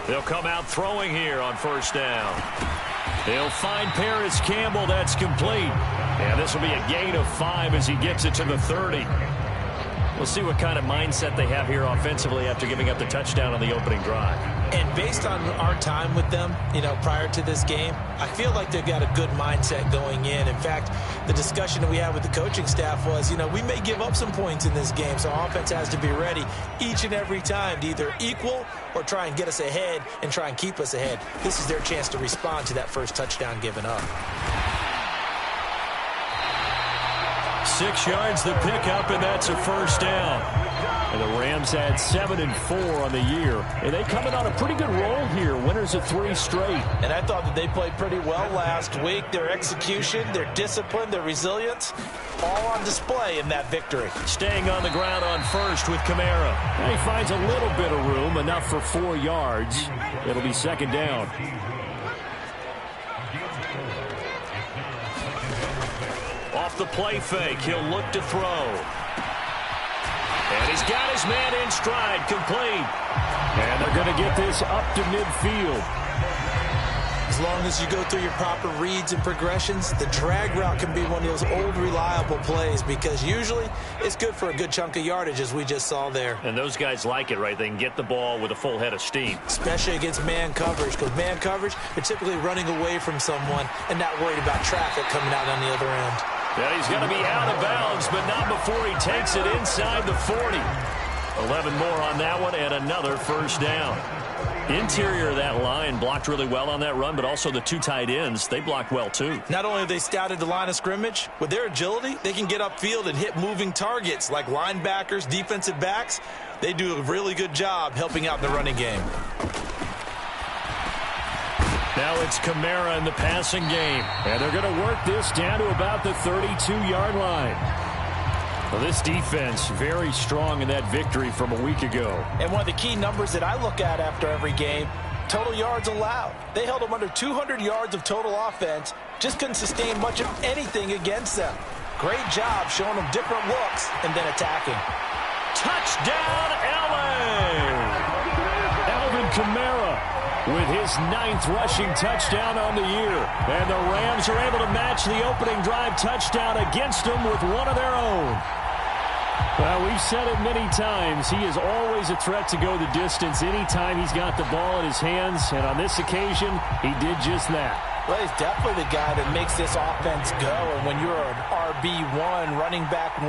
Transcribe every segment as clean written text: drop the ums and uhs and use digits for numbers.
They'll come out throwing here on first down. They'll find Paris Campbell. That's complete. And this will be a gain of 5 as he gets it to the 30. We'll see what kind of mindset they have here offensively after giving up the touchdown on the opening drive. And based on our time with them, prior to this game, I feel like they've got a good mindset going in. In fact, the discussion that we had with the coaching staff was, we may give up some points in this game, so our offense has to be ready each and every time to either equal or try and get us ahead and try and keep us ahead. This is their chance to respond to that first touchdown given up. 6 yards the pickup, and that's a first down. And the Rams had 7-4 on the year. And they come in on a pretty good roll here. Winners of 3 straight. And I thought that they played pretty well last week. Their execution, their discipline, their resilience, all on display in that victory. Staying on the ground on first with Kamara. And he finds a little bit of room, enough for 4 yards. It'll be second down. Off the play fake, he'll look to throw. And he's got his man in stride, complete. And they're going to get this up to midfield. As long as you go through your proper reads and progressions, the drag route can be one of those old reliable plays because usually it's good for a good chunk of yardage, as we just saw there. And those guys like it, right? They can get the ball with a full head of steam. Especially against man coverage, because man coverage, they're typically running away from someone and not worried about traffic coming out on the other end. Yeah, he's going to be out of bounds, but not before he takes it inside the 40. 11 more on that one, and another first down. Interior of that line blocked really well on that run, but also the 2 tight ends, they blocked well too. Not only have they scouted the line of scrimmage, with their agility, they can get upfield and hit moving targets like linebackers, defensive backs. They do a really good job helping out in the running game. Now it's Kamara in the passing game. And they're going to work this down to about the 32-yard line. Well, this defense very strong in that victory from a week ago. And one of the key numbers that I look at after every game, total yards allowed. They held them under 200 yards of total offense. Just couldn't sustain much of anything against them. Great job showing them different looks and then attacking. Touchdown, LA! Alvin Kamara with his 9th rushing touchdown on the year. And the Rams are able to match the opening drive touchdown against them with one of their own. Well, we've said it many times. He is always a threat to go the distance anytime he's got the ball in his hands. And on this occasion, he did just that. Well, he's definitely the guy that makes this offense go. And when you're an RB1, running back 1,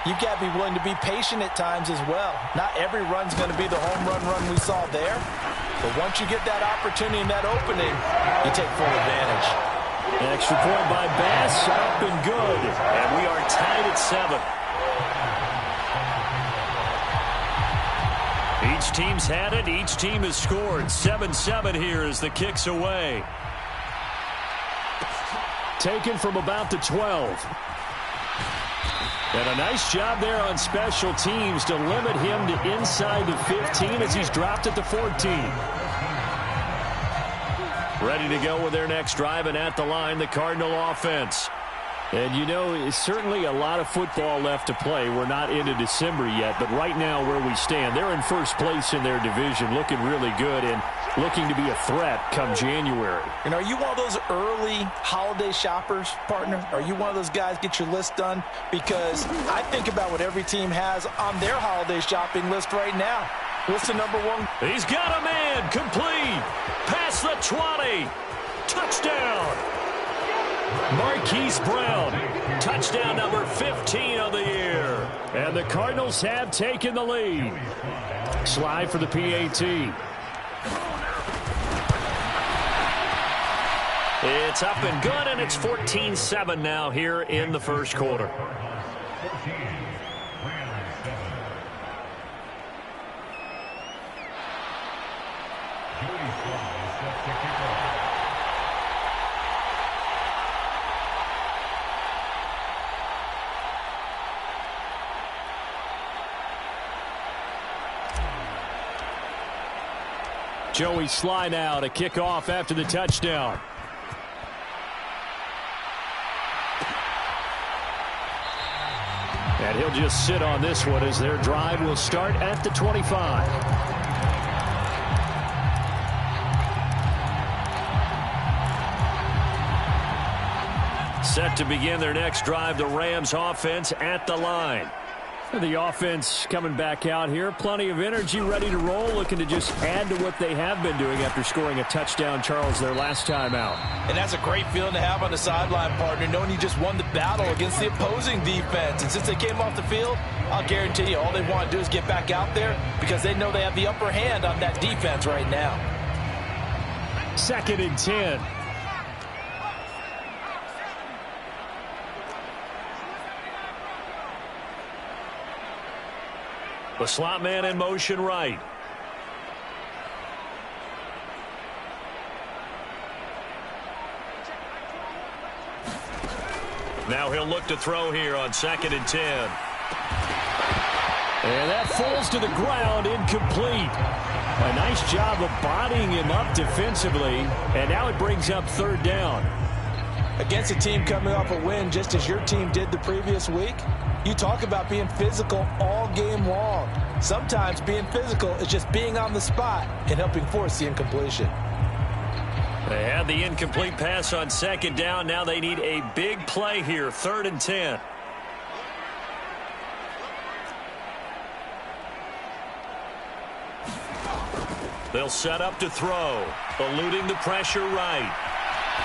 you've got to be willing to be patient at times as well. Not every run's going to be the home run we saw there. But once you get that opportunity and that opening, you take full advantage. An extra point by Bass, up and good. And we are tied at 7. Each team's had it. Each team has scored. 7-7 here as the kick's away. Taken from about the 12. And a nice job there on special teams to limit him to inside the 15 as he's dropped at the 14. Ready to go with their next drive, and at the line, the Cardinal offense. And, it's certainly a lot of football left to play. We're not into December yet, but right now where we stand, they're in first place in their division, looking really good and looking to be a threat come January. And are you one of those early holiday shoppers, partner? Are you one of those guys get your list done? Because I think about what every team has on their holiday shopping list right now. What's the number one? He's got a man, complete, past the 20, touchdown. Marquise Brown, touchdown number 15 of the year. And the Cardinals have taken the lead. Slide for the PAT. It's up and good, and it's 14-7 now here in the first quarter. Joey Sly now to kick off after the touchdown. And he'll just sit on this one as their drive will start at the 25. Set to begin their next drive, the Rams offense at the line. The offense coming back out here. Plenty of energy, ready to roll, looking to just add to what they have been doing after scoring a touchdown, Charles, their last time out. And that's a great feeling to have on the sideline, partner, knowing you just won the battle against the opposing defense. And since they came off the field, I'll guarantee you all they want to do is get back out there because they know they have the upper hand on that defense right now. 2nd and 10. The slot man in motion right. Now he'll look to throw here on 2nd and 10. And that falls to the ground, incomplete. A nice job of bodying him up defensively, and now it brings up 3rd down. Against a team coming off a win just as your team did the previous week, you talk about being physical all game long. Sometimes being physical is just being on the spot and helping force the incompletion. They had the incomplete pass on 2nd down. Now they need a big play here, 3rd and 10. They'll set up to throw, eluding the pressure right.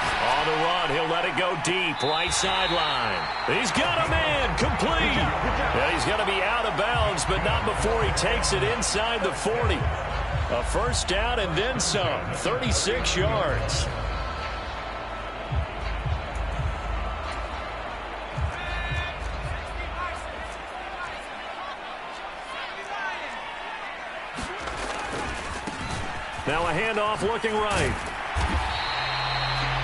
On the run, he'll let it go deep, right sideline. He's got a man, complete. And he's going to be out of bounds, but not before he takes it inside the 40. A 1st down and then some, 36 yards. Now a handoff looking right.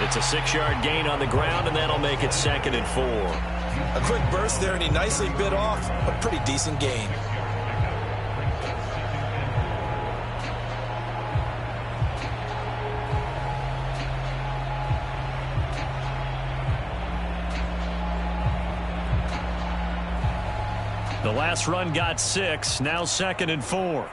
It's a 6-yard gain on the ground, and that'll make it 2nd and 4. A quick burst there, and he nicely bit off a pretty decent gain. The last run got 6, now 2nd and 4.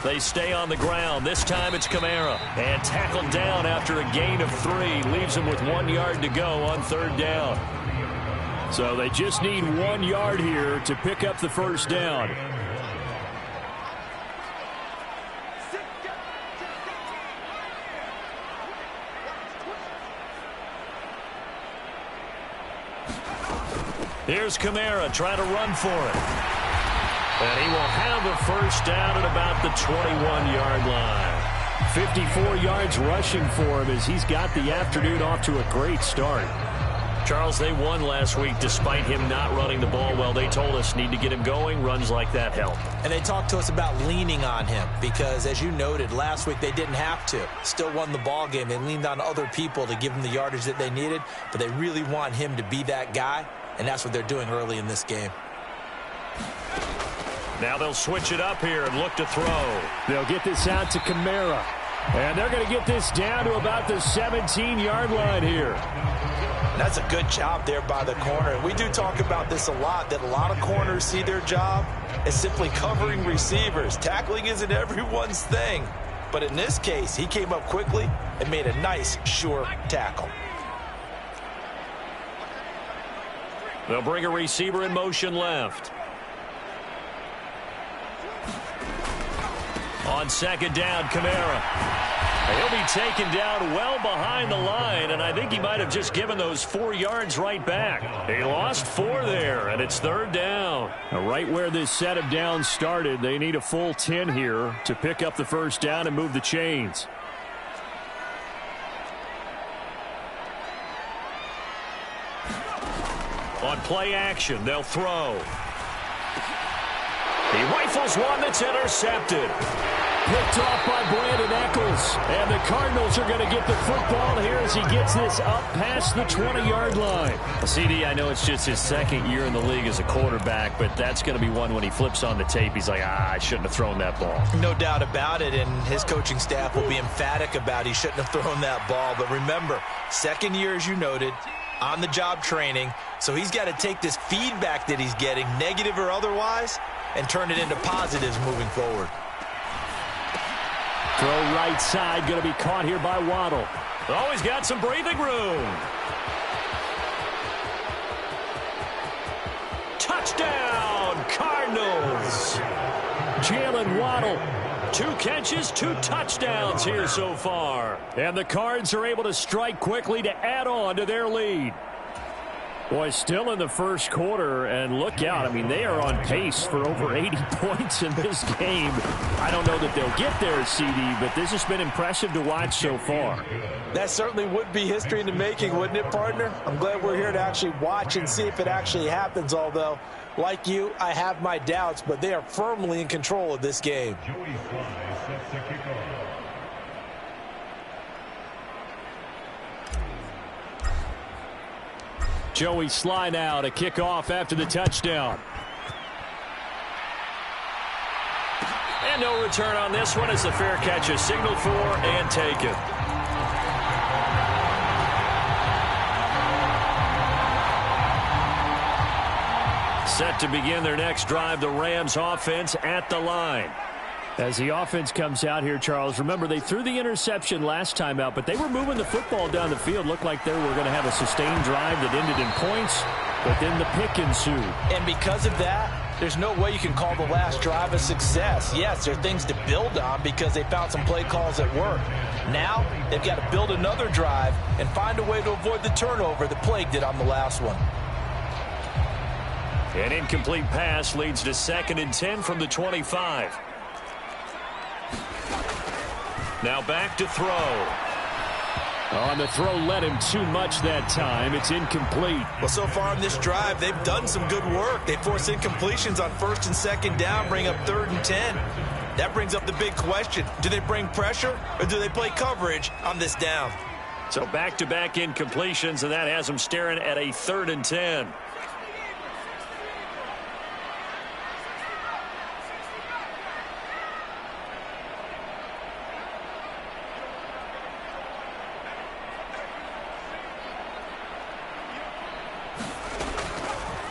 They stay on the ground. This time it's Kamara. And tackled down after a gain of 3. Leaves him with 1 yard to go on 3rd down. So they just need 1 yard here to pick up the 1st down. Here's Kamara trying to run for it. And he will have a 1st down at about the 21-yard line. 54 yards rushing for him as he's got the afternoon off to a great start. Charles, they won last week despite him not running the ball well. They told us need to get him going. Runs like that help. And they talked to us about leaning on him because, as you noted, last week they didn't have to. Still won the ball game. They leaned on other people to give them the yardage that they needed, but they really want him to be that guy, and that's what they're doing early in this game. Now they'll switch it up here and look to throw. They'll get this out to Kamara. And they're going to get this down to about the 17-yard line here. That's a good job there by the corner. We do talk about this a lot, that a lot of corners see their job as simply covering receivers. Tackling isn't everyone's thing. But in this case, he came up quickly and made a nice, sure tackle. They'll bring a receiver in motion left. On 2nd down, Kamara. He'll be taken down well behind the line, and I think he might have just given those 4 yards right back. He lost 4 there, and it's 3rd down. Now, right where this set of downs started, they need a full 10 here to pick up the 1st down and move the chains. On play action, they'll throw. He rifles one that's intercepted. Picked off by Brandon Eccles. And the Cardinals are going to get the football here as he gets this up past the 20-yard line. CD, I know it's just his 2nd year in the league as a quarterback, but that's going to be one when he flips on the tape. He's like, I shouldn't have thrown that ball. No doubt about it, and his coaching staff will be emphatic about he shouldn't have thrown that ball. But remember, 2nd year, as you noted, on-the-job training, so he's got to take this feedback that he's getting, negative or otherwise, and turn it into positives moving forward. Throw right side, going to be caught here by Waddle. Oh, he's got some breathing room. Touchdown, Cardinals. Jalen Waddle, 2 catches, 2 touchdowns here so far. And the Cards are able to strike quickly to add on to their lead. Boy, still in the first quarter, and look out. I mean, they are on pace for over 80 points in this game. I don't know that they'll get there, CD, but this has been impressive to watch so far. That certainly would be history in the making, wouldn't it, partner? I'm glad we're here to actually watch and see if it actually happens, although, like you, I have my doubts, but they are firmly in control of this game. Joey Sly now to kick off after the touchdown. And no return on this one as the fair catch is signaled for and taken. Set to begin their next drive, the Rams offense at the line. As the offense comes out here, Charles, remember they threw the interception last time out, but they were moving the football down the field. Looked like they were going to have a sustained drive that ended in points, but then the pick ensued. And because of that, there's no way you can call the last drive a success. Yes, there are things to build on because they found some play calls that work. Now, they've got to build another drive and find a way to avoid the turnover that plagued it on the last one. An incomplete pass leads to 2nd and 10 from the 25. Now back to throw. On the throw, led him too much that time. It's incomplete. Well, so far on this drive, they've done some good work. They force incompletions on 1st and 2nd down, bring up 3rd and 10. That brings up the big question. Do they bring pressure or do they play coverage on this down? So back-to-back incompletions, and that has them staring at a 3rd and 10.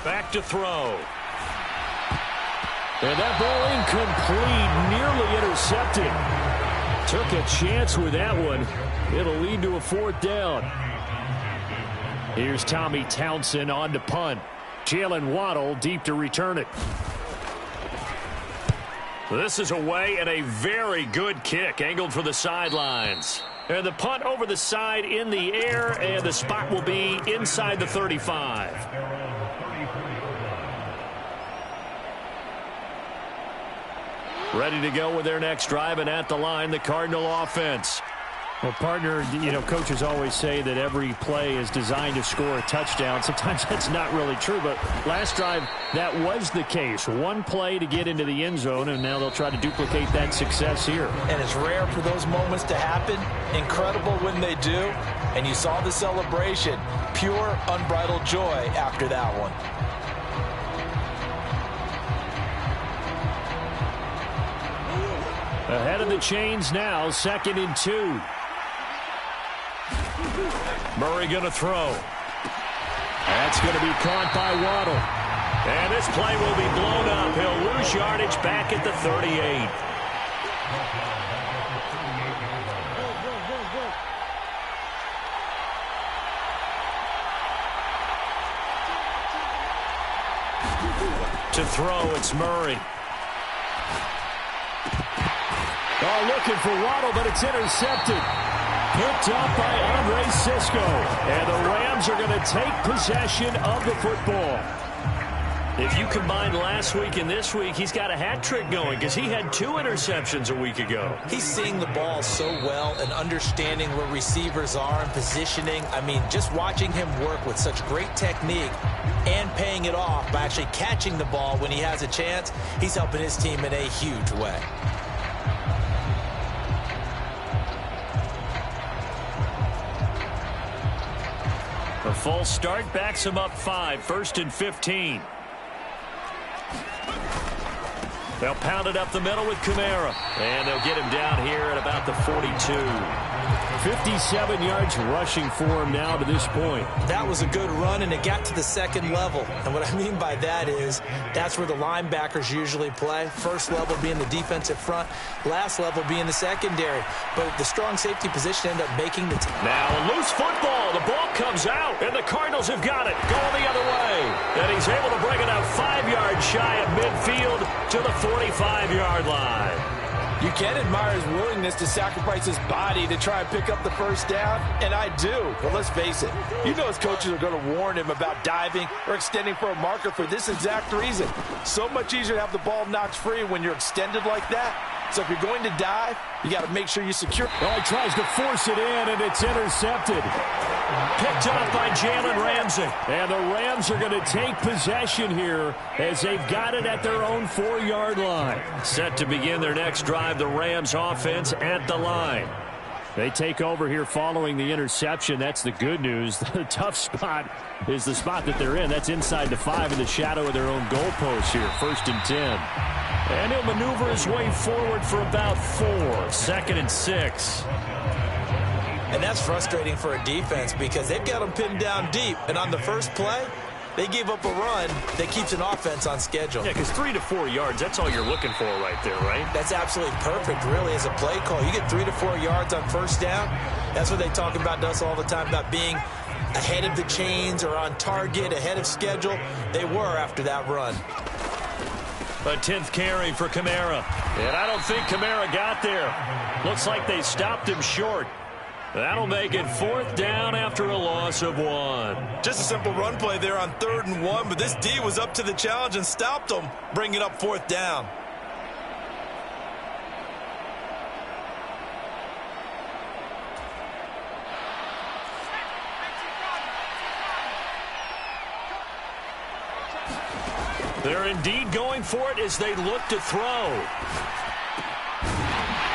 Back to throw. And that ball incomplete, nearly intercepted. Took a chance with that one. It'll lead to a 4th down. Here's Tommy Townsend on to punt. Jalen Waddle deep to return it. This is away and a very good kick, angled for the sidelines. And the punt over the side in the air, and the spot will be inside the 35. Ready to go with their next drive, and at the line, the Cardinal offense. Well, partner, you know, coaches always say that every play is designed to score a touchdown. Sometimes that's not really true, but last drive, that was the case. One play to get into the end zone, and now they'll try to duplicate that success here. And it's rare for those moments to happen. Incredible when they do. And you saw the celebration. Pure, unbridled joy after that one. Ahead of the chains now, 2nd and 2. Murray going to throw. That's going to be caught by Waddle. And this play will be blown up. He'll lose yardage back at the 38. To throw, it's Murray. Oh, looking for Waddle, but it's intercepted. Picked up by Andre Sisco. And the Rams are going to take possession of the football. If you combine last week and this week, he's got a hat trick going because he had 2 interceptions a week ago. He's seeing the ball so well and understanding where receivers are and positioning. I mean, just watching him work with such great technique and paying it off by actually catching the ball when he has a chance, he's helping his team in a huge way. A false start backs him up 5, 1st and 15. They'll pound it up the middle with Kamara. And they'll get him down here at about the 42. 57 yards rushing for him now to this point. That was a good run, and it got to the second level. And what I mean by that is that's where the linebackers usually play. First level being the defensive front, last level being the secondary. But the strong safety position ended up making the team. Now a loose football. The ball comes out, and the Cardinals have got it. Going the other way. And he's able to bring it out 5 yards shy of midfield to the 45-yard line. You can admire his willingness to sacrifice his body to try and pick up the first down, and I do. But let's face it, you know his coaches are going to warn him about diving or extending for a marker for this exact reason. So much easier to have the ball knocked free when you're extended like that. So if you're going to dive, you got to make sure you secure. Well, he tries to force it in, and it's intercepted. Picked up by Jalen Ramsey. And the Rams are going to take possession here as they've got it at their own 4-yard line. Set to begin their next drive, the Rams offense at the line. They take over here following the interception. That's the good news. The tough spot is the spot that they're in. That's inside the 5 in the shadow of their own goalpost here. 1st and 10. And he'll maneuver his way forward for about 4. 2nd and 6. And that's frustrating for a defense because they've got them pinned down deep. And on the first play, they gave up a run that keeps an offense on schedule. Yeah, because 3 to 4 yards, that's all you're looking for right there, right? That's absolutely perfect, really, as a play call. You get 3 to 4 yards on first down. That's what they talk about us all the time, about being ahead of the chains or on target, ahead of schedule. They were after that run. A 10th carry for Kamara. And I don't think Kamara got there. Looks like they stopped him short. That'll make it 4th down after a loss of 1. Just a simple run play there on 3rd and 1, but this D was up to the challenge and stopped them, bringing up 4th down. They're indeed going for it as they look to throw.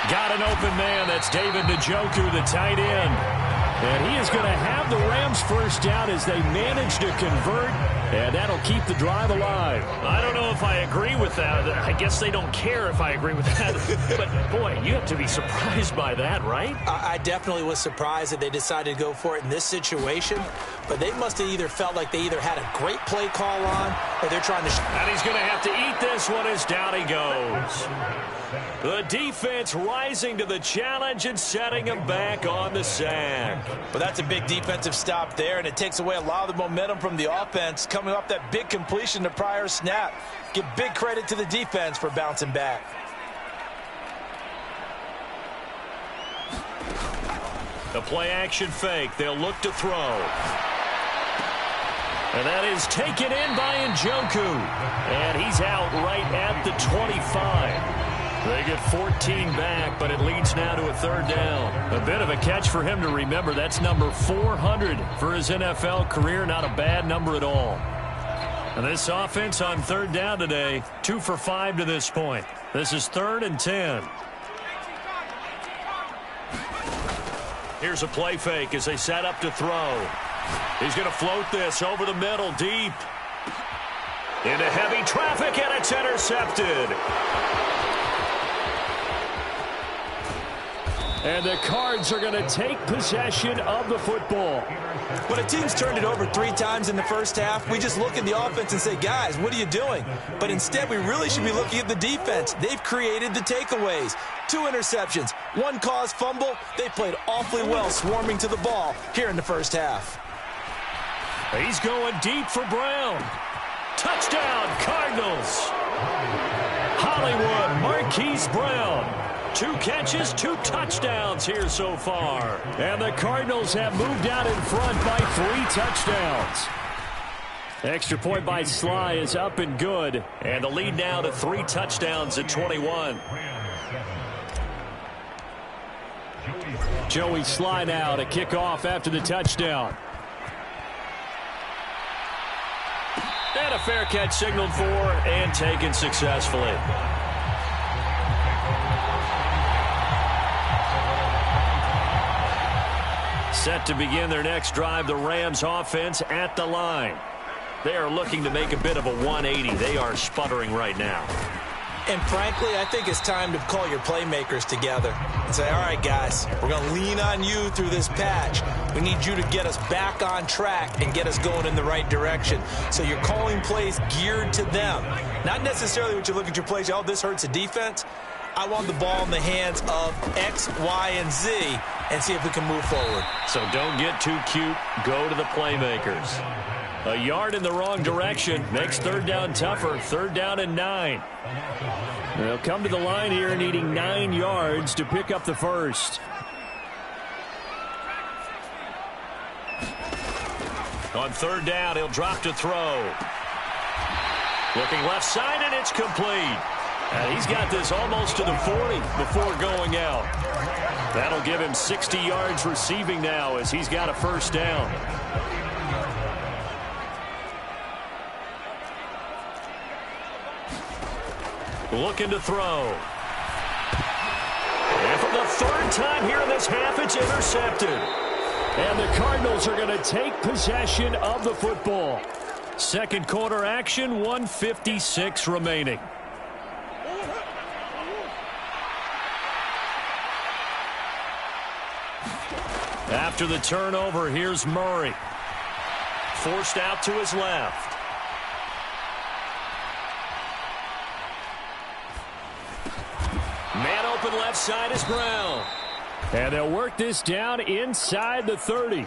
Got an open man. That's David Njoku, the tight end. And he is going to have the Rams first down as they manage to convert, and that'll keep the drive alive. I don't know if I agree with that. I guess they don't care if I agree with that. But, boy, you have to be surprised by that, right? I definitely was surprised that they decided to go for it in this situation. But they must have either felt like they either had a great play call on or they're trying to... And he's going to have to eat this one as down he goes. The defense rising to the challenge and setting him back on the sack. Well, that's a big defensive stop there, and it takes away a lot of the momentum from the offense coming off that big completion the prior snap. Give big credit to the defense for bouncing back. The play-action fake. They'll look to throw. And that is taken in by Njoku. And he's out right at the 25. They get 14 back, but it leads now to a 3rd down. A bit of a catch for him to remember. That's number 400 for his NFL career. Not a bad number at all. And this offense on 3rd down today, 2 for 5 to this point. This is 3rd and 10. Here's a play fake as they set up to throw. He's going to float this over the middle, deep. Into heavy traffic, and it's intercepted. And the Cards are going to take possession of the football. When a team's turned it over 3 times in the first half, we just look at the offense and say, guys, what are you doing? But instead, we really should be looking at the defense. They've created the takeaways. 2 interceptions, 1 caused fumble. They played awfully well swarming to the ball here in the first half. He's going deep for Brown. Touchdown, Cardinals. Hollywood Marquise Brown. 2 catches, 2 touchdowns here so far. And the Cardinals have moved out in front by 3 touchdowns. Extra point by Sly is up and good. And the lead now to 3 touchdowns at 21. Joey Sly now to kick off after the touchdown. And a fair catch signaled for and taken successfully. Set to begin their next drive, the Rams offense at the line. They are looking to make a bit of a 180. They are sputtering right now. And frankly, I think it's time to call your playmakers together and say, all right, guys, we're going to lean on you through this patch. We need you to get us back on track and get us going in the right direction. So you're calling plays geared to them. Not necessarily what you look at your plays, oh, this hurts the defense. I want the ball in the hands of X, Y, and Z and see if we can move forward. So don't get too cute. Go to the playmakers. A yard in the wrong direction makes third down tougher. Third down and 9. They'll come to the line here needing 9 yards to pick up the first. On third down, he'll drop to throw. Looking left side, and it's complete. And he's got this almost to the 40 before going out. That'll give him 60 yards receiving now as he's got a first down. Looking to throw. And for the third time here in this half, it's intercepted. And the Cardinals are going to take possession of the football. Second quarter action, 1:56 remaining. After the turnover, here's Murray. Forced out to his left. Man open left side is Brown. And they'll work this down inside the 30.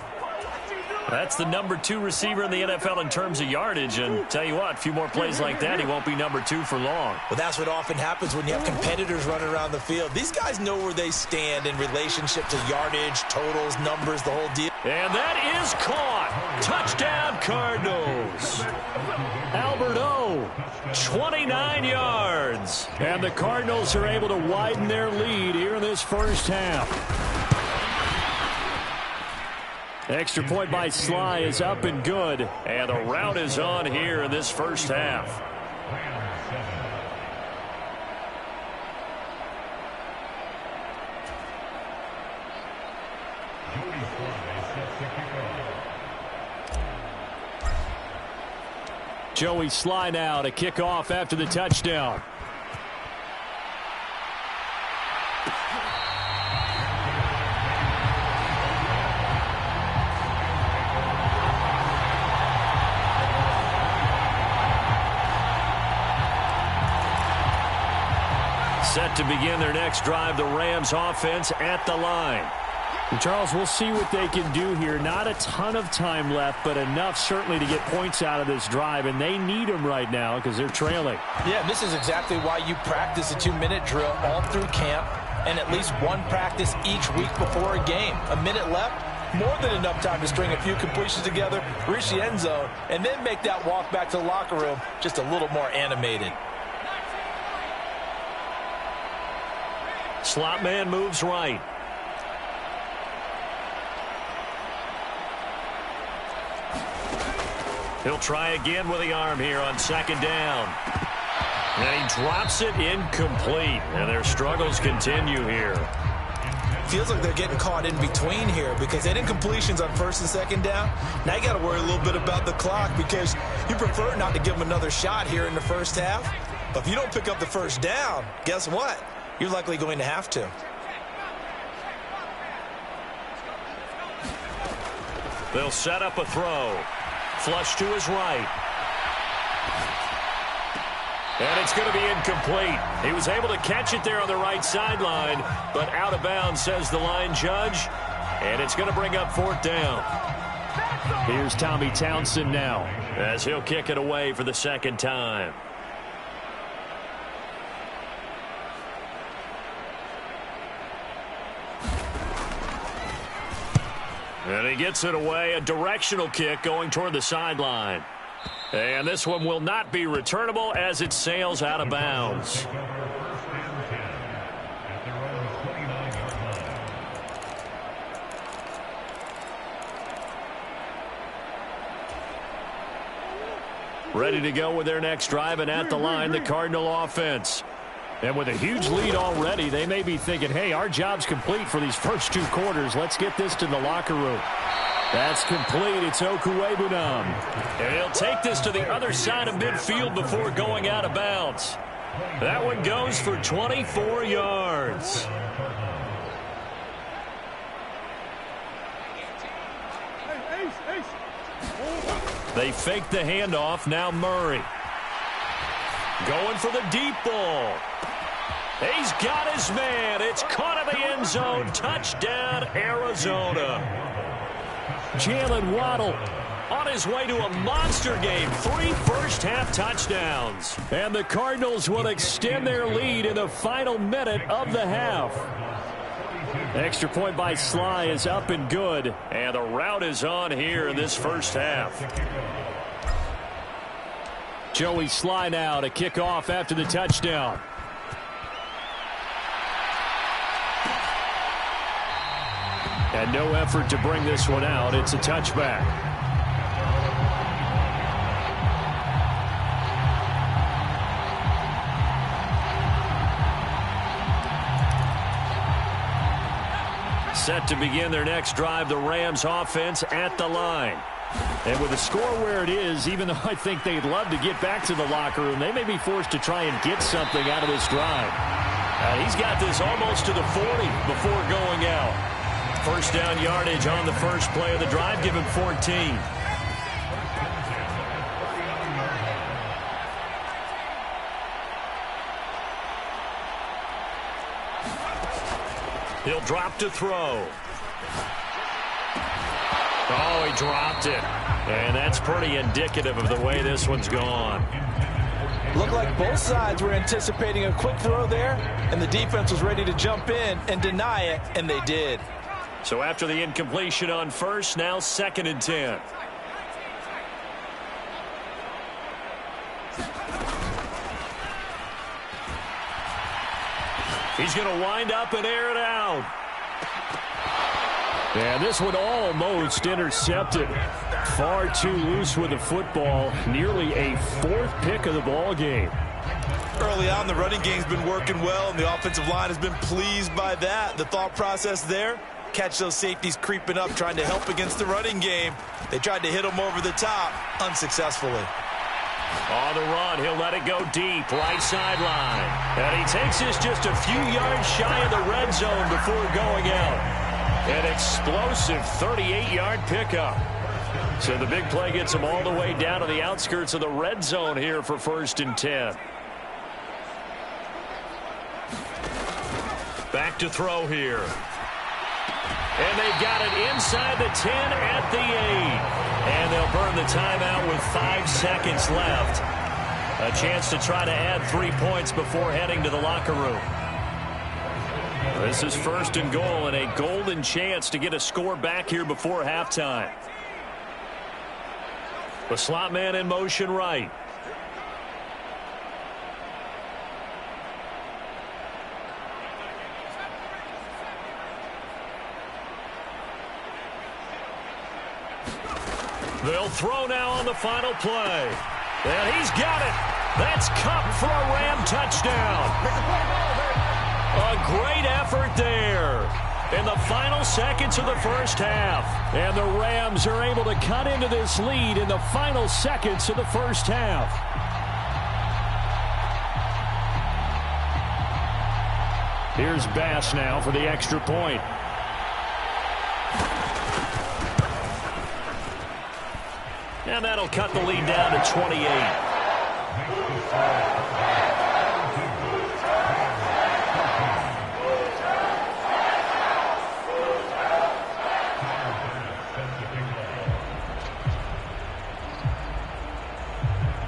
That's the number 2 receiver in the NFL in terms of yardage. And tell you what, a few more plays like that, he won't be number 2 for long. Well, that's what often happens when you have competitors running around the field. These guys know where they stand in relationship to yardage, totals, numbers, the whole deal. And that is caught. Touchdown, Cardinals. Albert O, 29 yards. And the Cardinals are able to widen their lead here in this first half. Extra point by Sly is up and good. And the route is on here in this first half. Joey Sly now to kick off after the touchdown. Set to begin their next drive, the Rams offense at the line. And Charles, we'll see what they can do here. Not a ton of time left, but enough certainly to get points out of this drive, and they need them right now because they're trailing. Yeah, this is exactly why you practice a 2-minute drill all through camp and at least one practice each week before a game. A minute left, more than enough time to string a few completions together, reach the end zone, and then make that walk back to the locker room just a little more animated. Slot man moves right. He'll try again with the arm here on second down. And he drops it incomplete. And their struggles continue here. Feels like they're getting caught in between here because they didn't completions on first and second down. Now you got to worry a little bit about the clock because you prefer not to give them another shot here in the first half. But if you don't pick up the first down, guess what? You're likely going to have to. They'll set up a throw. Flush to his right. And it's going to be incomplete. He was able to catch it there on the right sideline, but out of bounds, says the line judge. And it's going to bring up fourth down. Here's Tommy Townsend now as he'll kick it away for the second time. And he gets it away, a directional kick going toward the sideline. And this one will not be returnable as it sails out of bounds. Ready to go with their next drive, and at the line, the Cardinal offense. And with a huge lead already, they may be thinking, hey, our job's complete for these first 2 quarters. Let's get this to the locker room. That's complete. It's Okuwebunam. And he'll take this to the other side of midfield before going out of bounds. That one goes for 24 yards. They fake the handoff. Now Murray. Going for the deep ball. He's got his man. It's caught in the end zone. Touchdown, Arizona. Jalen Waddle on his way to a monster game. 3 first-half touchdowns. And the Cardinals will extend their lead in the final minute of the half. Extra point by Sly is up and good. And the route is on here in this first half. Joey Sly now to kick off after the touchdown. And no effort to bring this one out. It's a touchback. Set to begin their next drive, the Rams offense at the line. And with the score where it is, even though I think they'd love to get back to the locker room, they may be forced to try and get something out of this drive. He's got this almost to the 40 before going out. First down yardage on the first play of the drive. Give him 14. He'll drop to throw. Oh, he dropped it. And that's pretty indicative of the way this one's gone. Looked like both sides were anticipating a quick throw there, and the defense was ready to jump in and deny it, and they did. So after the incompletion on first, now 2nd and 10. He's going to wind up and air it out. And this one almost intercepted. Far too loose with the football. Nearly a 4th pick of the ball game. Early on, the running game's been working well, and the offensive line has been pleased by that. The thought process there, catch those safeties creeping up, trying to help against the running game. They tried to hit them over the top, unsuccessfully. On the run, he'll let it go deep, right sideline. And he takes this just a few yards shy of the red zone before going out. An explosive 38-yard pickup. So the big play gets him all the way down to the outskirts of the red zone here for 1st and 10. Back to throw here. And they've got it inside the 10 at the 8. And they'll burn the timeout with 5 seconds left. A chance to try to add 3 points before heading to the locker room. This is 1st and goal and a golden chance to get a score back here before halftime. The slot man in motion right. They'll throw now on the final play. And he's got it. That's Cup for a Ram touchdown. A great effort there in the final seconds of the first half. And the Rams are able to cut into this lead in the final seconds of the first half. Here's Bass now for the extra point. And that'll cut the lead down to 28.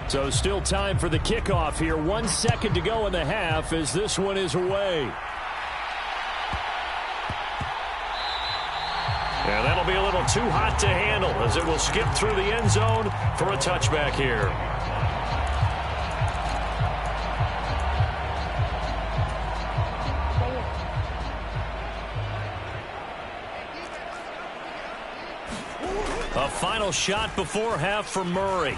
So still time for the kickoff here. 1 second to go in the half as this one is away. And that'll be a little too hot to handle as it will skip through the end zone for a touchback here. A final shot before half for Murray.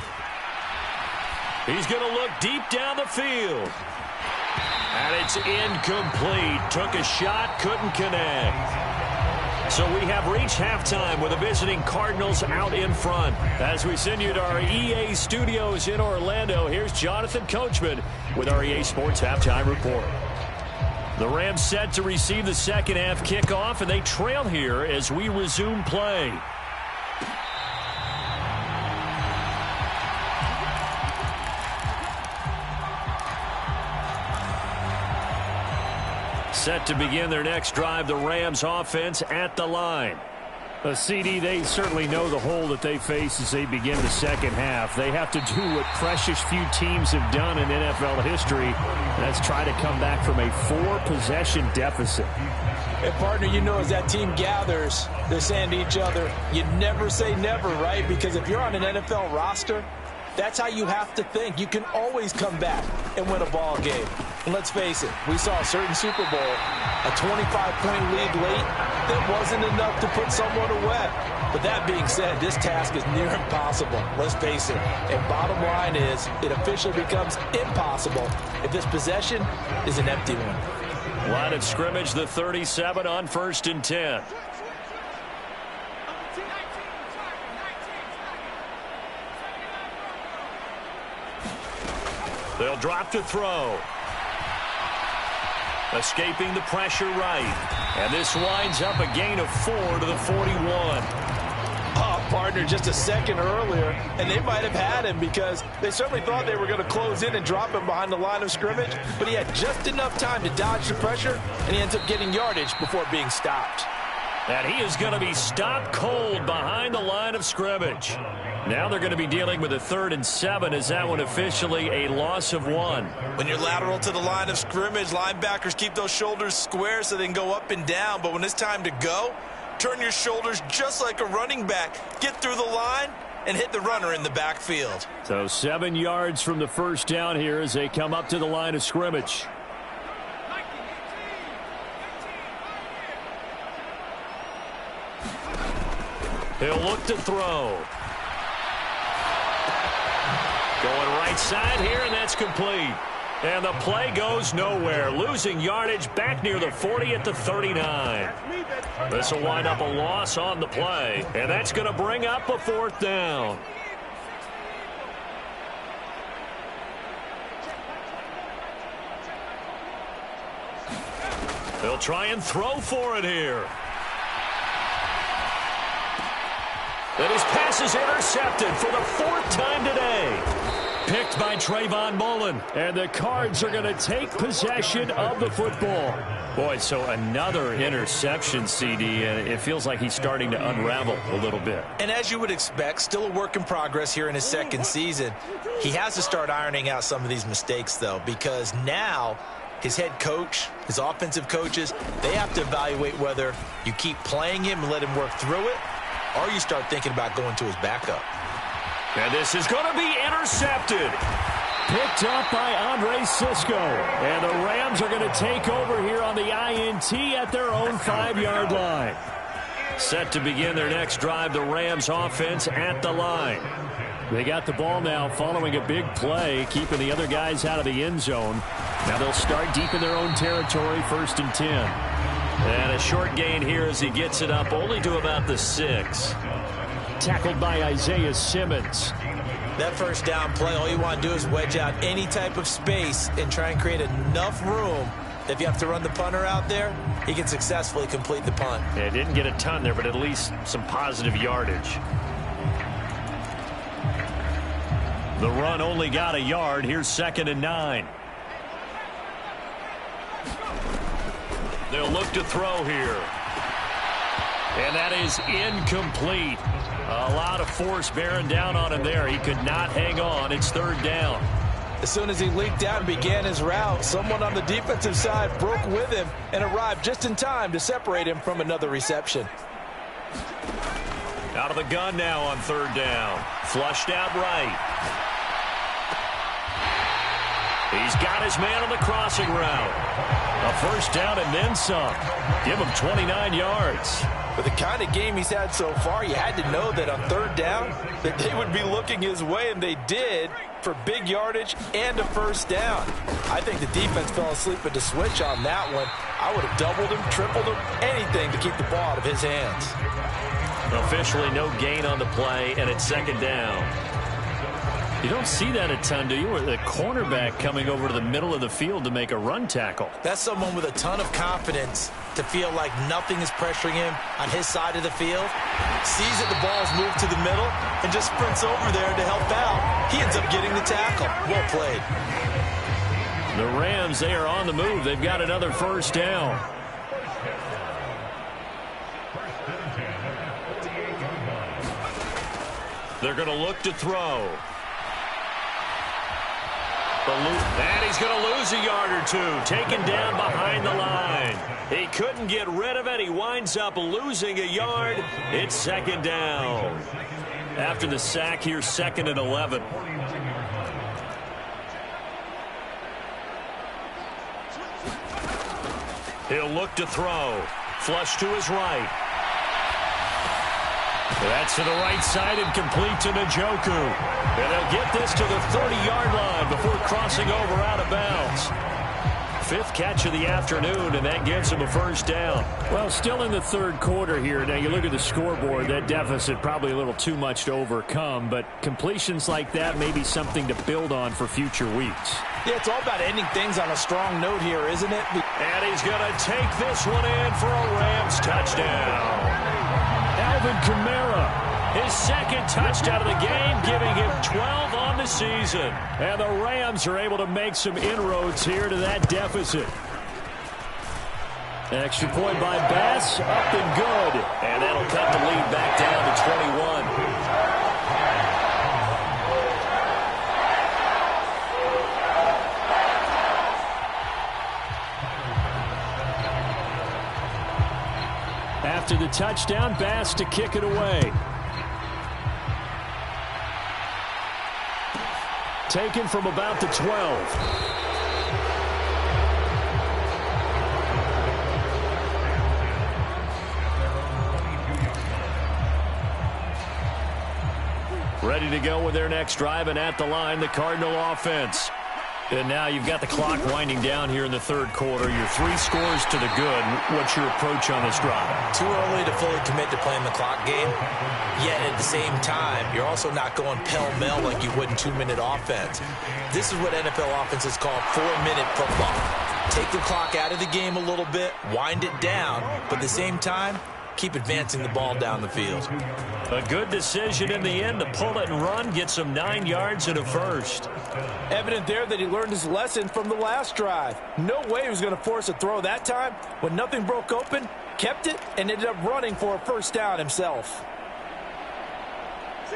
He's going to look deep down the field. And it's incomplete. Took a shot, couldn't connect. So we have reached halftime with the visiting Cardinals out in front. As we send you to our EA studios in Orlando, here's Jonathan Coachman with our EA Sports Halftime Report. The Rams set to receive the second half kickoff, and they trail here as we resume play. Set to begin their next drive, the Rams offense at the line. CD, they certainly know the hole that they face as they begin the second half. They have to do what precious few teams have done in NFL history. That's try to come back from a 4-possession deficit. And, partner, you know, as that team gathers, they're saying to each other, you never say never, right? Because if you're on an NFL roster, that's how you have to think. You can always come back and win a ball game. And let's face it, we saw a certain Super Bowl, a 25-point lead late that wasn't enough to put someone away. But that being said, this task is near impossible. Let's face it. And bottom line is, it officially becomes impossible if this possession is an empty one. Line of scrimmage, the 37 on 1st and 10. They'll drop to throw. Escaping the pressure right. And this winds up a gain of 4 to the 41. Oh, partner, just a second earlier, and they might have had him because they certainly thought they were going to close in and drop him behind the line of scrimmage, but he had just enough time to dodge the pressure, and he ends up getting yardage before being stopped. And he is going to be stopped cold behind the line of scrimmage. Now they're going to be dealing with a 3rd and 7. Is that one officially a loss of 1? When you're lateral to the line of scrimmage, linebackers keep those shoulders square so they can go up and down. But when it's time to go, turn your shoulders just like a running back. Get through the line and hit the runner in the backfield. So 7 yards from the first down here as they come up to the line of scrimmage. He'll look to throw. Going right side here, and that's complete. And the play goes nowhere. Losing yardage back near the 40 at the 39. This will wind up a loss on the play. And that's going to bring up a 4th down. They'll try and throw for it here. And his pass is intercepted for the 4th time today. Picked by Trayvon Mullen. And the Cards are going to take possession of the football. Boy, so another interception, CD, and it feels like he's starting to unravel a little bit. And as you would expect, still a work in progress here in his second season. He has to start ironing out some of these mistakes, though, because now his head coach, his offensive coaches, they have to evaluate whether you keep playing him and let him work through it, or you start thinking about going to his backup. And this is going to be intercepted. Picked up by Andre Cisco. And the Rams are going to take over here on the INT at their own 5-yard line. Set to begin their next drive, the Rams offense at the line. They got the ball now following a big play, keeping the other guys out of the end zone. Now they'll start deep in their own territory, 1st and 10. And a short gain here as he gets it up only to about the 6. Tackled by Isaiah Simmons. That first down play, all you want to do is wedge out any type of space and try and create enough room that if you have to run the punter out there, he can successfully complete the punt. Yeah, didn't get a ton there, but at least some positive yardage. The run only got a yard. Here's 2nd and 9. They'll look to throw here. And that is incomplete. A lot of force bearing down on him there. He could not hang on. It's 3rd down. As soon as he leaked out and began his route, someone on the defensive side broke with him and arrived just in time to separate him from another reception. Out of the gun now on 3rd down. Flushed out right. He's got his man on the crossing route. A first down and then some. Give him 29 yards. For the kind of game he's had so far, you had to know that on third down that they would be looking his way, and they did, for big yardage and a first down. I think the defense fell asleep at the switch on that one. I would have doubled him, tripled him, anything to keep the ball out of his hands. Officially no gain on the play, and it's second down. You don't see that a ton, do you? Or the cornerback coming over to the middle of the field to make a run tackle. That's someone with a ton of confidence to feel like nothing is pressuring him on his side of the field. Sees that the ball's moved to the middle and just sprints over there to help out. He ends up getting the tackle. Well played. The Rams, they are on the move. They've got another first down. They're going to look to throw. And he's going to lose a yard or two. Taken down behind the line. He couldn't get rid of it. He winds up losing a yard. It's second down. After the sack here, 2nd and 11. He'll look to throw. Flush to his right. That's to the right side and complete to Njoku. And they'll get this to the 30-yard line before crossing over out of bounds. 5th catch of the afternoon, and that gets him a first down. Well, still in the third quarter here. Now, you look at the scoreboard, that deficit probably a little too much to overcome, but completions like that may be something to build on for future weeks. Yeah, it's all about ending things on a strong note here, isn't it? And he's going to take this one in for a Rams touchdown. Alvin Kamara, his 2nd touchdown of the game, giving him 12 on the season. And the Rams are able to make some inroads here to that deficit. Extra point by Bass, up and good. And that'll cut the lead back down to 21. After the touchdown, Bass to kick it away. Taken from about the 12. Ready to go with their next drive, and at the line, the Cardinal offense. And now you've got the clock winding down here in the third quarter. You're 3 scores to the good. What's your approach on this drive? Too early to fully commit to playing the clock game. Yet at the same time, you're also not going pell-mell like you would in 2-minute offense. This is what NFL offenses call 4-minute football. Take the clock out of the game a little bit, wind it down, but at the same time, keep advancing the ball down the field. A good decision in the end to pull it and run, get some 9 yards and a first. Evident there that he learned his lesson from the last drive. No way he was going to force a throw that time. When nothing broke open, kept it, and ended up running for a first down himself.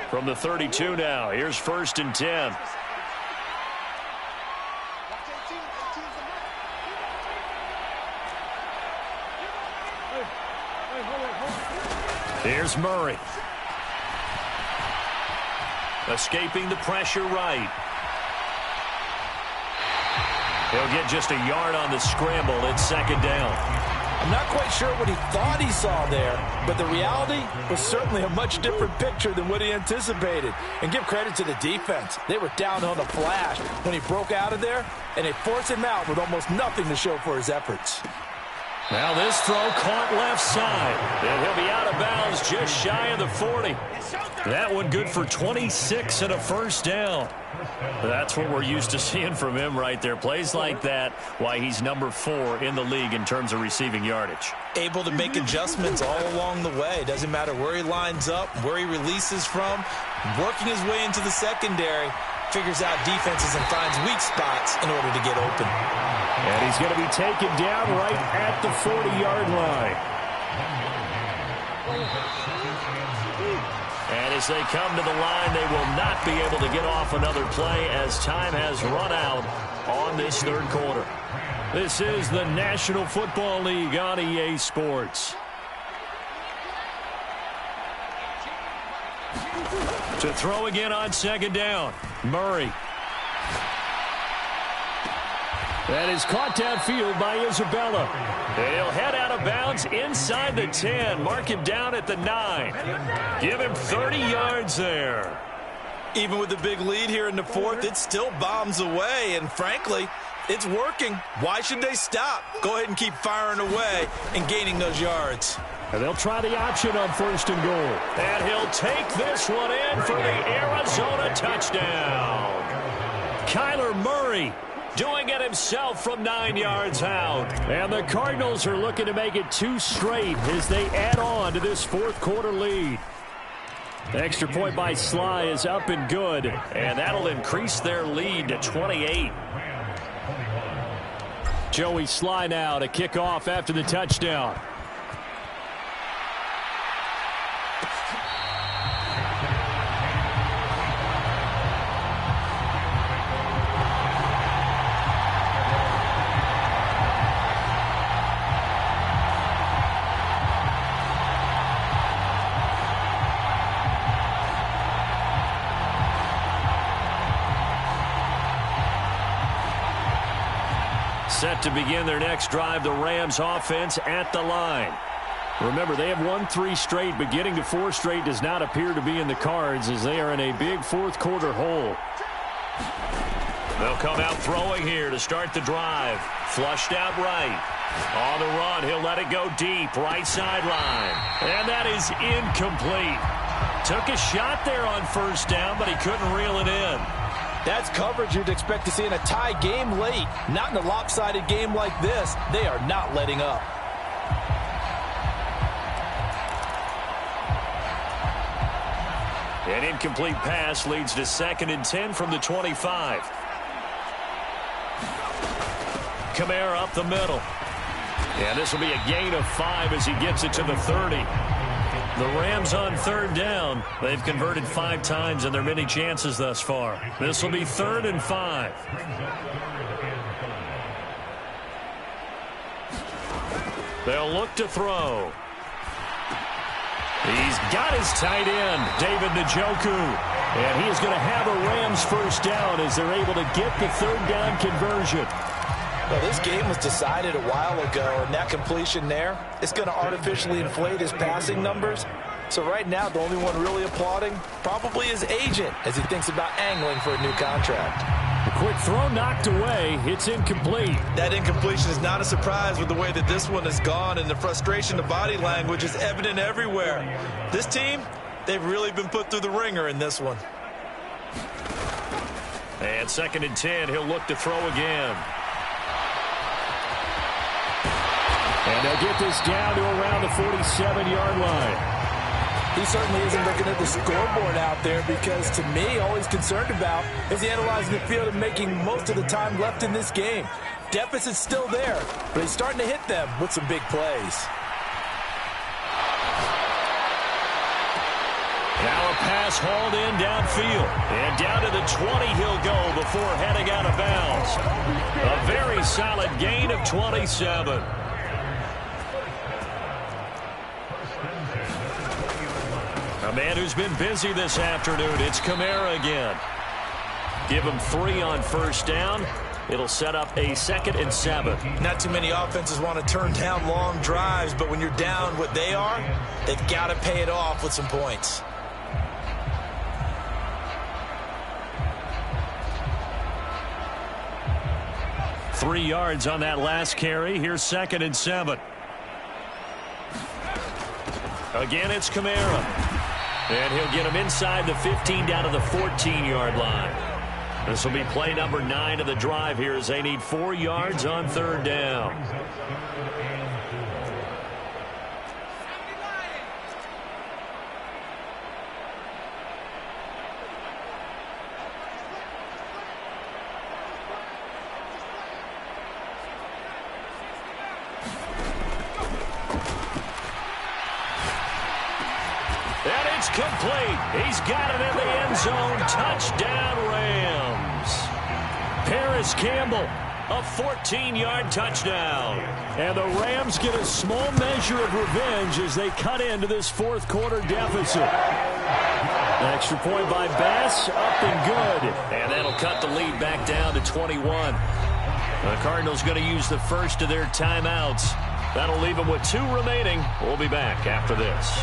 From the 32 now, here's 1st and 10. Here's Murray. Escaping the pressure right. He'll get just a yard on the scramble. It's 2nd down. I'm not quite sure what he thought he saw there, but the reality was certainly a much different picture than what he anticipated. And give credit to the defense. They were down on the flash when he broke out of there, and they forced him out with almost nothing to show for his efforts. Now this throw caught left side. And he'll be out of bounds just shy of the 40. That one good for 26 and a first down. That's what we're used to seeing from him right there. Plays like that, why he's number 4 in the league in terms of receiving yardage. Able to make adjustments all along the way. Doesn't matter where he lines up, where he releases from. Working his way into the secondary. Figures out defenses and finds weak spots in order to get open. And he's going to be taken down right at the 40-yard line. And as they come to the line, they will not be able to get off another play as time has run out on this third quarter. This is the National Football League on EA Sports. To throw again on 2nd down, Murray. That is caught downfield by Isabella. And he'll head out of bounds inside the 10. Mark him down at the 9. Give him 30 yards there. Even with the big lead here in the fourth, it still bombs away. And frankly, it's working. Why should they stop? Go ahead and keep firing away and gaining those yards. And they'll try the option on 1st and goal. And he'll take this one in for the Arizona touchdown. Kyler Murray doing it himself from 9 yards out. And the Cardinals are looking to make it 2 straight as they add on to this fourth quarter lead. The extra point by Sly is up and good. And that'll increase their lead to 28. Joey Sly now to kick off after the touchdown. Set to begin their next drive, the Rams offense at the line. Remember, they have won 3 straight, but getting to 4 straight does not appear to be in the cards as they are in a big fourth quarter hole. They'll come out throwing here to start the drive. Flushed out right. On the run, he'll let it go deep, right sideline. And that is incomplete. Took a shot there on 1st down, but he couldn't reel it in. That's coverage you'd expect to see in a tie game late. Not in a lopsided game like this. They are not letting up. An incomplete pass leads to 2nd and 10 from the 25. Kamara up the middle. And this will be a gain of 5 as he gets it to the 30. The Rams on 3rd down. They've converted 5 times in their many chances thus far. This will be 3rd and 5. They'll look to throw. He's got his tight end, David Njoku. And he is going to have a Rams 1st down as they're able to get the 3rd down conversion. Well, this game was decided a while ago, and that completion there, it's going to artificially inflate his passing numbers. So right now, the only one really applauding probably his agent as he thinks about angling for a new contract. A quick throw knocked away. It's incomplete. That incompletion is not a surprise with the way that this one has gone, and the frustration, the body language is evident everywhere. This team, they've really been put through the ringer in this one. And 2nd and 10, he'll look to throw again. And they'll get this down to around the 47-yard line. He certainly isn't looking at the scoreboard out there because, to me, all he's concerned about is analyzing the field and making most of the time left in this game. Deficit's still there, but he's starting to hit them with some big plays. Now a pass hauled in downfield. And down to the 20 he'll go before heading out of bounds. A very solid gain of 27. A man who's been busy this afternoon, it's Kamara again. Give him 3 on 1st down. It'll set up a 2nd and 7. Not too many offenses want to turn down long drives, but when you're down what they are, they've got to pay it off with some points. Three yards on that last carry. Here's 2nd and 7. Again, it's Kamara. And he'll get him inside the 15 down to the 14-yard line. This will be play number 9 of the drive here as they need 4 yards on 3rd down. Complete. He's got it in the end zone. Touchdown, Rams. Paris Campbell, a 14-yard touchdown. And the Rams get a small measure of revenge as they cut into this fourth quarter deficit. An extra point by Bass, up and good. And that'll cut the lead back down to 21. The Cardinals going to use the first of their timeouts. That'll leave them with 2 remaining. We'll be back after this.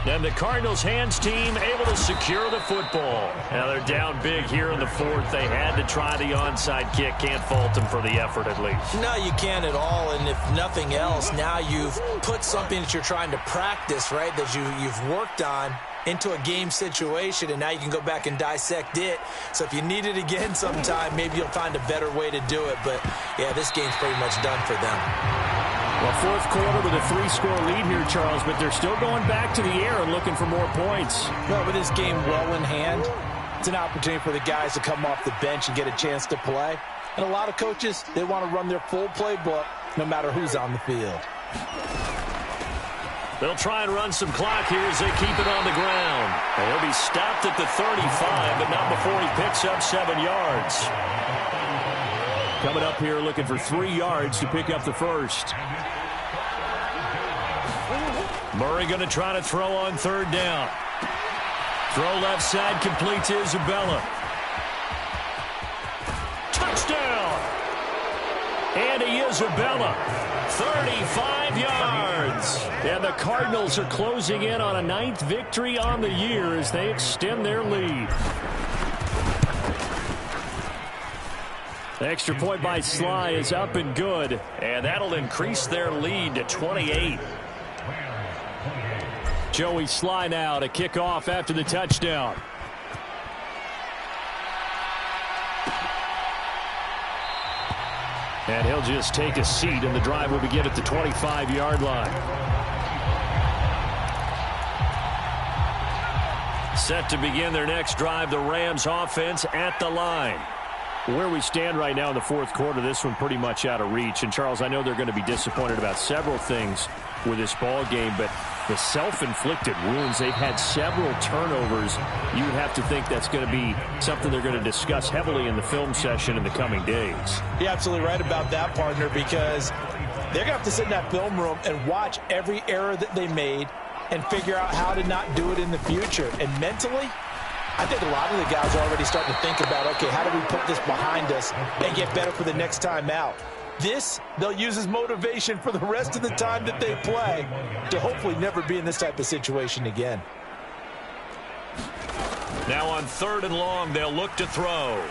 And the Cardinals hands team able to secure the football. Now they're down big here in the 4th. They had to try the onside kick. Can't fault them for the effort at least. No, you can't at all. And if nothing else, now you've put something that you're trying to practice, right, that you've worked on into a game situation, and now you can go back and dissect it. So if you need it again sometime, maybe you'll find a better way to do it. But, yeah, this game's pretty much done for them. Well, 4th quarter with a 3-score lead here, Charles, but they're still going back to the air and looking for more points. Well, with this game well in hand, it's an opportunity for the guys to come off the bench and get a chance to play. And a lot of coaches, they want to run their full playbook no matter who's on the field. They'll try and run some clock here as they keep it on the ground. And he'll be stopped at the 35, but not before he picks up 7 yards. Coming up here looking for 3 yards to pick up the first. Murray going to try to throw on 3rd down. Throw left side, complete to Isabella. Touchdown! Andy Isabella, 35 yards. And the Cardinals are closing in on a 9th victory on the year as they extend their lead. Extra point by Sly is up and good, and that'll increase their lead to 28. Joey Sly now to kick off after the touchdown. And he'll just take a seat, and the drive will begin at the 25-yard line. Set to begin their next drive, the Rams offense at the line. Where we stand right now in the 4th quarter, this one pretty much out of reach. And, Charles, I know they're going to be disappointed about several things with this ball game, but the self-inflicted wounds, they've had several turnovers. You would have to think that's going to be something they're going to discuss heavily in the film session in the coming days. You're absolutely right about that, partner, because they're going to have to sit in that film room and watch every error that they made and figure out how to not do it in the future. And mentally, I think a lot of the guys are already starting to think about, okay, how do we put this behind us and get better for the next time out? This, they'll use as motivation for the rest of the time that they play to hopefully never be in this type of situation again. Now on 3rd and long, they'll look to throw.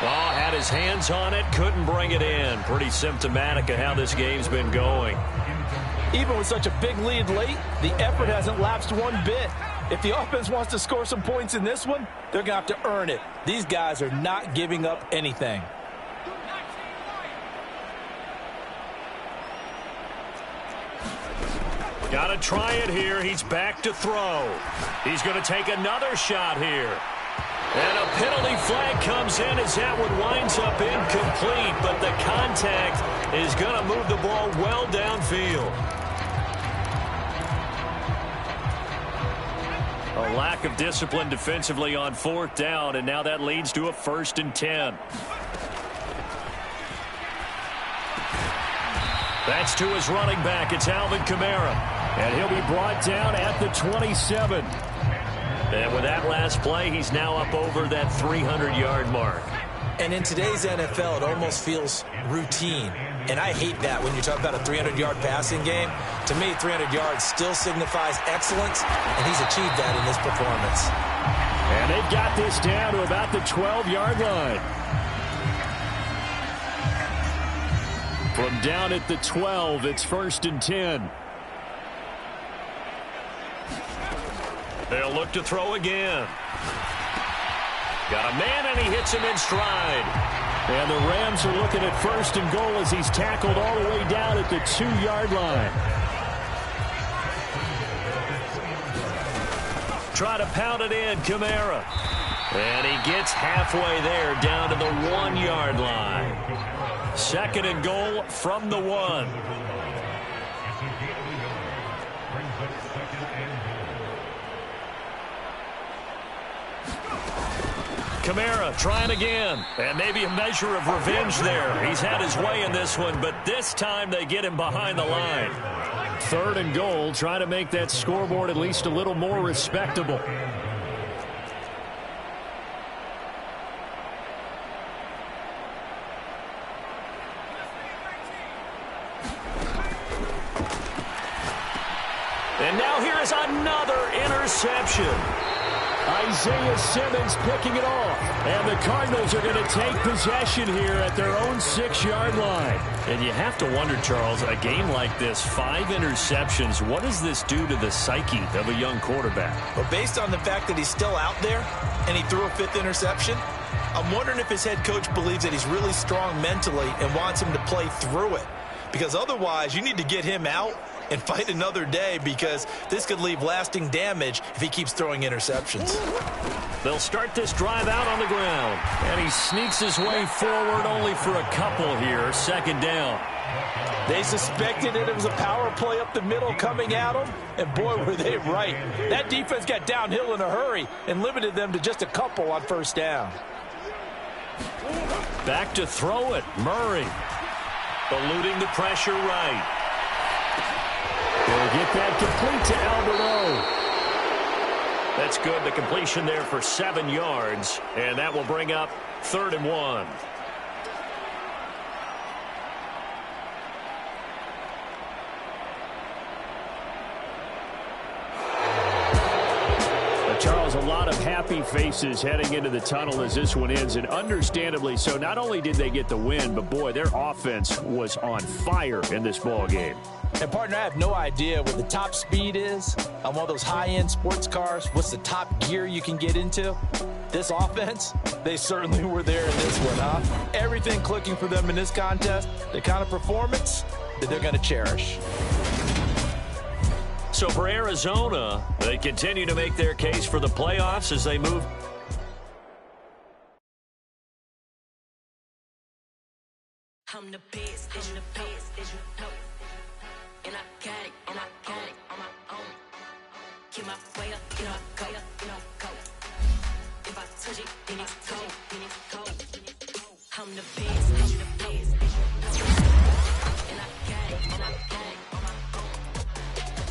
Oh, had his hands on it, couldn't bring it in. Pretty symptomatic of how this game's been going. Even with such a big lead late, the effort hasn't lapsed one bit. If the offense wants to score some points in this one, they're going to have to earn it. These guys are not giving up anything. Got to try it here. He's back to throw. He's going to take another shot here. And a penalty flag comes in as that one winds up incomplete, but the contact is going to move the ball well downfield. A lack of discipline defensively on 4th down, and now that leads to a 1st and 10. That's to his running back. It's Alvin Kamara. And he'll be brought down at the 27. And with that last play, he's now up over that 300-yard mark. And in today's NFL, it almost feels routine. And I hate that when you talk about a 300-yard passing game. To me, 300 yards still signifies excellence, and he's achieved that in this performance. And they've got this down to about the 12-yard line. From down at the 12, it's 1st and 10. They'll look to throw again. Got a man, and he hits him in stride. And the Rams are looking at 1st and goal as he's tackled all the way down at the 2-yard line. Try to pound it in, Kamara. And he gets halfway there, down to the 1-yard line. 2nd and goal from the 1. Kamara trying again, and maybe a measure of revenge there. He's had his way in this one, but this time they get him behind the line. 3rd and goal, trying to make that scoreboard at least a little more respectable. And now here is another interception. Isaiah Simmons picking it off. And the Cardinals are going to take possession here at their own 6-yard line. And you have to wonder, Charles, a game like this, 5 interceptions, what does this do to the psyche of a young quarterback? Well, based on the fact that he's still out there and he threw a 5th interception, I'm wondering if his head coach believes that he's really strong mentally and wants him to play through it. Because otherwise, you need to get him out and fight another day, because this could leave lasting damage if he keeps throwing interceptions. They'll start this drive out on the ground. And he sneaks his way forward only for a couple here. 2nd down. They suspected it was a power play up the middle coming at them, and boy, were they right. That defense got downhill in a hurry and limited them to just a couple on 1st down. Back to throw it. Murray. Eluding the pressure right. They'll get that complete to Albert O. That's good. The completion there for 7 yards. And that will bring up 3rd and 1. Charles, a lot of happy faces heading into the tunnel as this one ends, and understandably so. Not only did they get the win, but boy, their offense was on fire in this ball game. And, partner, I have no idea what the top speed is on one of those high-end sports cars. What's the top gear you can get into? This offense, they certainly were there in this one, huh? Everything clicking for them in this contest, the kind of performance that they're going to cherish. So for Arizona, they continue to make their case for the playoffs as they move. I'm the best, I'm the best, and I got it, and I got it on my own. Keep my way up, you know I go, you know I go. If I touch it, then it's cold, then it's cold. I'm the best, I'm the best, and I got it, and I got it on my own.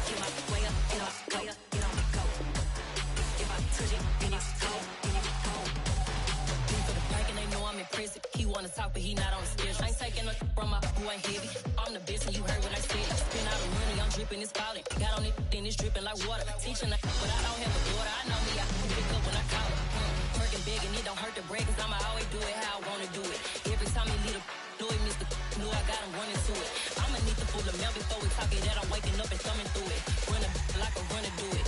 Keep my way up, you know I go, you know I go. If I touch it, then it's cold, then it's cold. For the bike and they know I'm impressive. He wanna talk, but he not on the schedule. I ain't taking no from my who ain't heavy. I'm the best, and you heard what I said. Spend all the money, I'm dripping, it's falling. Got on it, then it's dripping like water. Teaching, but I don't have a daughter. I know me, I can pick up when I call her. Working big, and it don't hurt to break, cause I'ma always do it how I wanna do it. Every time he lead a do it, Mr. Knew I got him running to it. I'ma need to pull the mail before we talk it, that I'm waking up and thumbing through it. Run a like a runner do it.